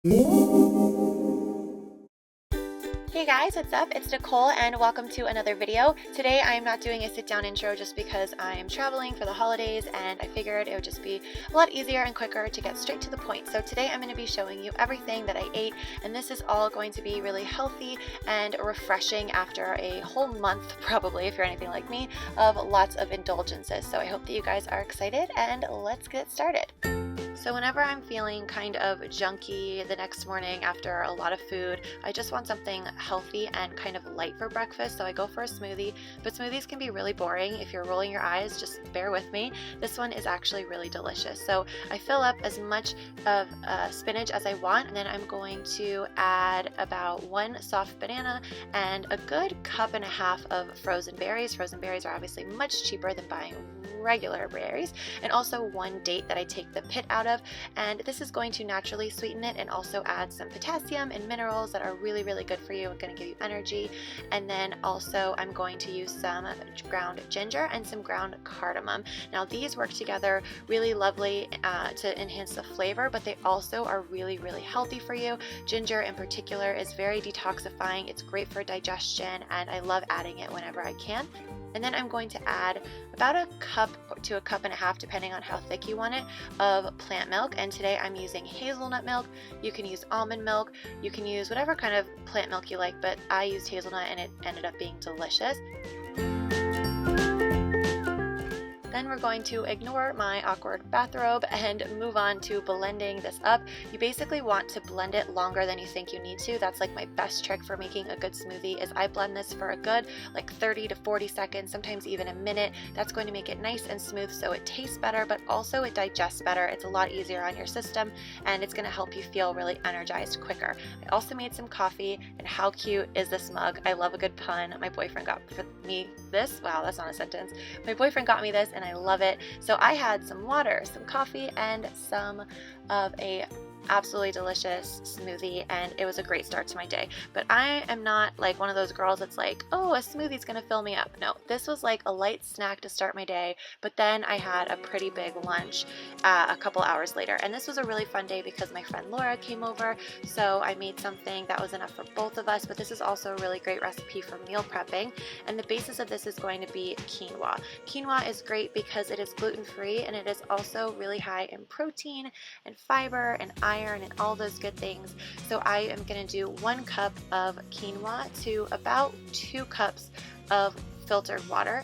Hey guys, what's up? It's Nicole and welcome to another video. Today I am not doing a sit down intro just because I am traveling for the holidays and I figured it would just be a lot easier and quicker to get straight to the point. So today I'm going to be showing you everything that I ate, and this is all going to be really healthy and refreshing after a whole month, probably if you're anything like me, of lots of indulgences. So I hope that you guys are excited and let's get started. So whenever I'm feeling kind of junky the next morning after a lot of food, I just want something healthy and kind of light for breakfast, so I go for a smoothie. But smoothies can be really boring. If you're rolling your eyes, just bear with me. This one is actually really delicious. So I fill up as much of spinach as I want, and then I'm going to add about one soft banana and a good cup and a half of frozen berries. Frozen berries are obviously much cheaper than buying regular berries, and also one date that I take the pit out of, and this is going to naturally sweeten it and also add some potassium and minerals that are really good for you and going to give you energy. And then also I'm going to use some ground ginger and some ground cardamom. Now these work together really lovely to enhance the flavor, but they also are really healthy for you. Ginger in particular is very detoxifying. It's great for digestion, and I love adding it whenever I can. And then I'm going to add about a cup to a cup and a half, depending on how thick you want it, of plant milk. And today I'm using hazelnut milk. You can use almond milk. You can use whatever kind of plant milk you like, but I used hazelnut and it ended up being delicious. Then we're going to ignore my awkward bathrobe and move on to blending this up. You basically want to blend it longer than you think you need to. That's like my best trick for making a good smoothie, is I blend this for a good like 30 to 40 seconds, sometimes even a minute. That's going to make it nice and smooth so it tastes better, but also it digests better. It's a lot easier on your system, and it's going to help you feel really energized quicker. I also made some coffee, and how cute is this mug? I love a good pun. My boyfriend got me this. Wow, that's not a sentence. My boyfriend got me this and I love it. So I had some water, some coffee, and some of a absolutely delicious smoothie, and it was a great start to my day. But I am not like one of those girls that's like, oh, a smoothie's gonna fill me up. No, this was like a light snack to start my day, but then I had a pretty big lunch a couple hours later, and this was a really fun day because my friend Laura came over, so I made something that was enough for both of us. But this is also a really great recipe for meal prepping, and the basis of this is going to be quinoa. Quinoa is great because it is gluten-free, and it is also really high in protein and fiber and iron and all those good things. So I am going to do 1 cup of quinoa to about 2 cups of filtered water.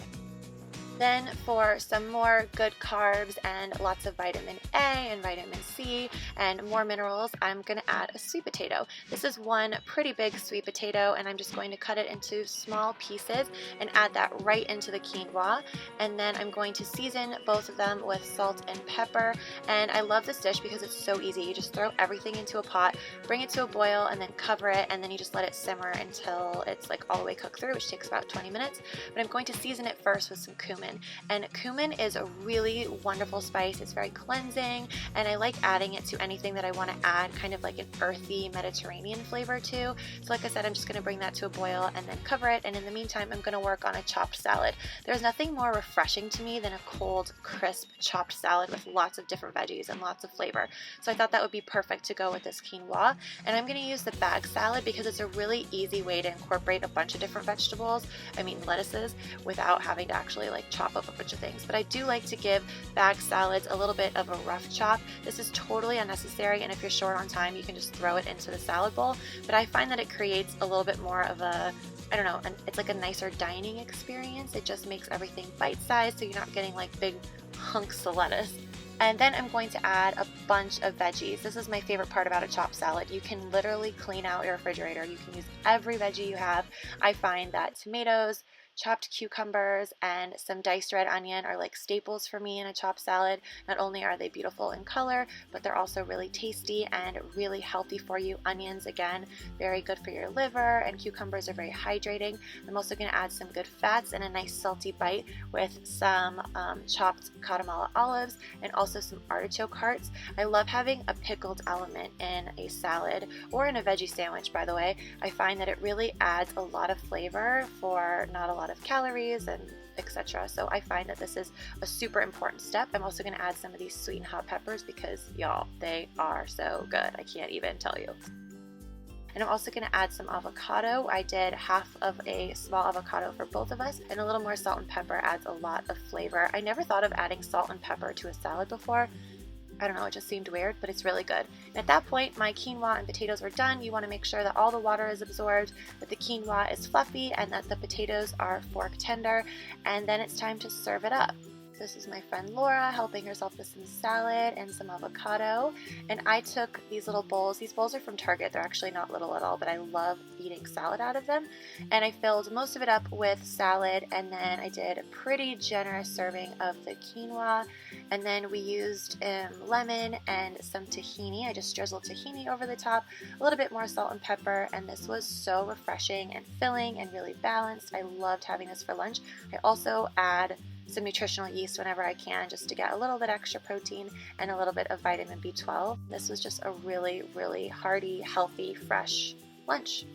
Then for some more good carbs and lots of vitamin A and vitamin C and more minerals, I'm going to add a sweet potato. This is one pretty big sweet potato, and I'm just going to cut it into small pieces and add that right into the quinoa. And then I'm going to season both of them with salt and pepper. And I love this dish because it's so easy. You just throw everything into a pot, bring it to a boil, and then cover it, and then you just let it simmer until it's like all the way cooked through, which takes about 20 minutes. But I'm going to season it first with some cumin. And cumin is a really wonderful spice. It's very cleansing, and I like adding it to anything that I want to add kind of like an earthy Mediterranean flavor to. So like I said, I'm just going to bring that to a boil and then cover it, and in the meantime I'm going to work on a chopped salad. There's nothing more refreshing to me than a cold, crisp chopped salad with lots of different veggies and lots of flavor. So I thought that would be perfect to go with this quinoa. And I'm going to use the bag salad because it's a really easy way to incorporate a bunch of different vegetables, lettuces, without having to actually like chop up a bunch of things. But I do like to give bag salads a little bit of a rough chop. This is totally unnecessary, and if you're short on time, you can just throw it into the salad bowl. But I find that it creates a little bit more of a, I don't know, it's like a nicer dining experience. It just makes everything bite-sized, so you're not getting like big hunks of lettuce. And then I'm going to add a bunch of veggies. This is my favorite part about a chopped salad. You can literally clean out your refrigerator. You can use every veggie you have. I find that tomatoes, chopped cucumbers, and some diced red onion are like staples for me in a chopped salad. Not only are they beautiful in color, but they're also really tasty and really healthy for you. Onions, again, very good for your liver, and cucumbers are very hydrating. I'm also going to add some good fats and a nice salty bite with some chopped Guatemala olives and also some artichoke hearts. I love having a pickled element in a salad or in a veggie sandwich, by the way. I find that it really adds a lot of flavor for not a lot of calories and etc. So I find that this is a super important step. I'm also going to add some of these sweet and hot peppers because y'all, they are so good. I can't even tell you. And I'm also going to add some avocado. I did half of a small avocado for both of us, and a little more salt and pepper adds a lot of flavor. I never thought of adding salt and pepper to a salad before. I don't know, it just seemed weird, but it's really good. And at that point, my quinoa and potatoes were done. You want to make sure that all the water is absorbed, that the quinoa is fluffy, and that the potatoes are fork tender, and then it's time to serve it up. This is my friend Laura helping herself with some salad and some avocado. And I took these little bowls. These bowls are from Target. They're actually not little at all, but I love eating salad out of them. And I filled most of it up with salad, and then I did a pretty generous serving of the quinoa. And then we used lemon and some tahini. I just drizzled tahini over the top, a little bit more salt and pepper, and this was so refreshing and filling and really balanced. I loved having this for lunch. I also add some nutritional yeast whenever I can, just to get a little bit extra protein and a little bit of vitamin B12. This was just a really, really hearty, healthy, fresh lunch.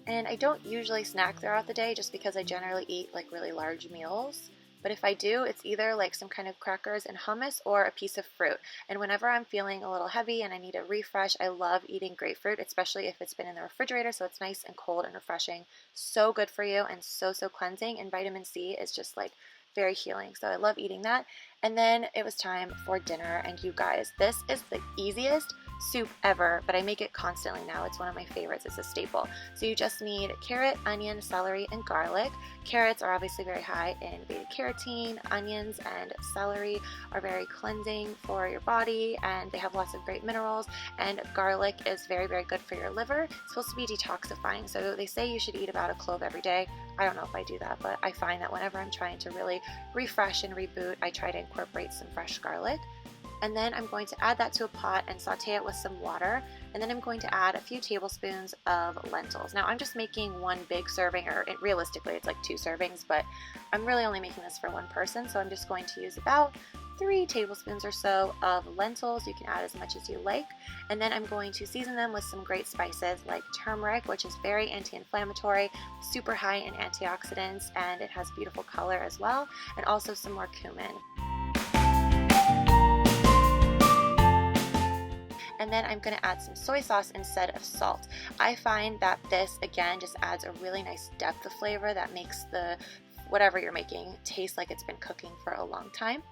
And I don't usually snack throughout the day just because I generally eat like really large meals. But if I do, it's either like some kind of crackers and hummus or a piece of fruit. And whenever I'm feeling a little heavy and I need a refresh, I love eating grapefruit, especially if it's been in the refrigerator, so it's nice and cold and refreshing. So good for you and so cleansing, and vitamin C is just like very healing. So I love eating that. And then it was time for dinner, and you guys, this is the easiest soup ever, but I make it constantly now. It's one of my favorites. It's a staple. So you just need carrot, onion, celery, and garlic. Carrots are obviously very high in beta carotene. Onions and celery are very cleansing for your body, and they have lots of great minerals. And garlic is very, very good for your liver. It's supposed to be detoxifying. So they say you should eat about a clove every day. I don't know if I do that, but I find that whenever I'm trying to really refresh and reboot, I try to incorporate some fresh garlic. And then I'm going to add that to a pot and saute it with some water. And then I'm going to add a few tablespoons of lentils. Now I'm just making one big serving, or realistically it's like 2 servings, but I'm really only making this for one person. So I'm just going to use about 3 tablespoons or so of lentils. You can add as much as you like. And then I'm going to season them with some great spices like turmeric, which is very anti-inflammatory, super high in antioxidants, and it has beautiful color as well, and also some more cumin. And then I'm going to add some soy sauce instead of salt. I find that this, again, just adds a really nice depth of flavor that makes the whatever you're making taste like it's been cooking for a long time.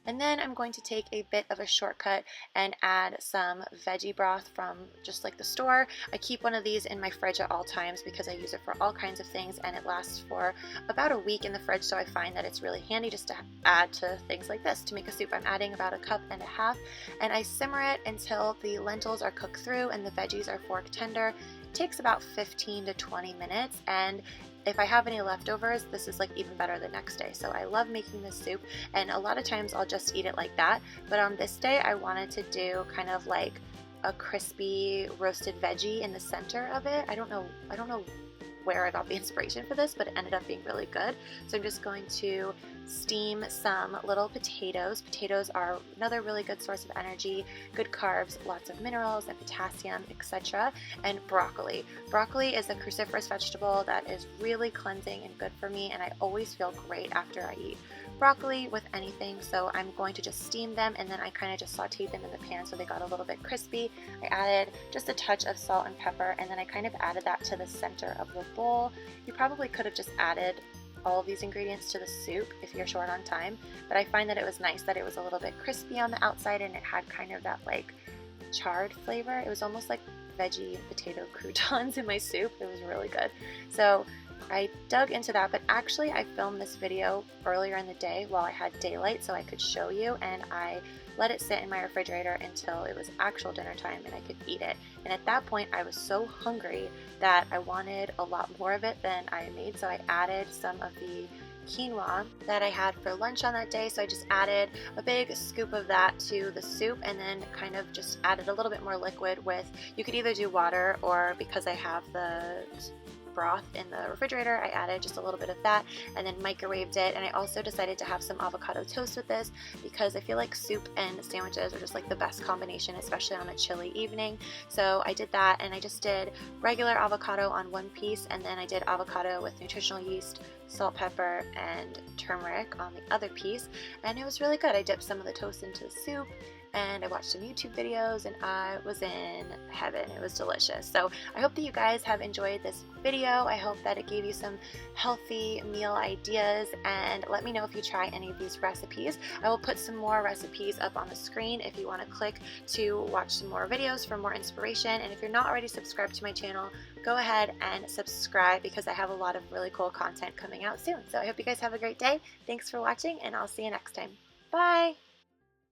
And then I'm going to take a bit of a shortcut and add some veggie broth from just like the store. I keep one of these in my fridge at all times because I use it for all kinds of things, and it lasts for about a week in the fridge, so I find that it's really handy just to add to things like this to make a soup. I'm adding about 1.5 cups, and I simmer it until the lentils are cooked through and the veggies are fork tender. It takes about 15 to 20 minutes, and if I have any leftovers, this is like even better the next day. So I love making this soup, and a lot of times I'll just eat it like that. But on this day, I wanted to do kind of like a crispy roasted veggie in the center of it. I don't know where I got the inspiration for this, but it ended up being really good. So I'm just going to steam some little potatoes. Potatoes are another really good source of energy, good carbs, lots of minerals and potassium, etc. And broccoli. Broccoli is a cruciferous vegetable that is really cleansing and good for me, and I always feel great after I eat broccoli with anything. So I'm going to just steam them, and then I kind of just sauteed them in the pan so they got a little bit crispy. I added just a touch of salt and pepper, and then I kind of added that to the center of the bowl. You probably could have just added all of these ingredients to the soup if you're short on time, but I find that it was nice that it was a little bit crispy on the outside, and it had kind of that like charred flavor. It was almost like veggie and potato croutons in my soup. It was really good. So I dug into that, but actually I filmed this video earlier in the day while I had daylight so I could show you, and I let it sit in my refrigerator until it was actual dinner time and I could eat it. And at that point I was so hungry that I wanted a lot more of it than I made, so I added some of the quinoa that I had for lunch on that day. So I just added a big scoop of that to the soup, and then kind of just added a little bit more liquid with, you could either do water, or because I have the broth in the refrigerator. I added just a little bit of that and then microwaved it. And I also decided to have some avocado toast with this because I feel like soup and sandwiches are just like the best combination, especially on a chilly evening. So I did that, and I just did regular avocado on one piece, and then I did avocado with nutritional yeast, salt, pepper, and turmeric on the other piece, and it was really good. I dipped some of the toast into the soup, and I watched some YouTube videos, and I was in heaven. It was delicious. So I hope that you guys have enjoyed this video. I hope that it gave you some healthy meal ideas, and let me know if you try any of these recipes. I will put some more recipes up on the screen if you want to click to watch some more videos for more inspiration. And if you're not already subscribed to my channel, go ahead and subscribe because I have a lot of really cool content coming out soon. So I hope you guys have a great day. Thanks for watching, and I'll see you next time. Bye!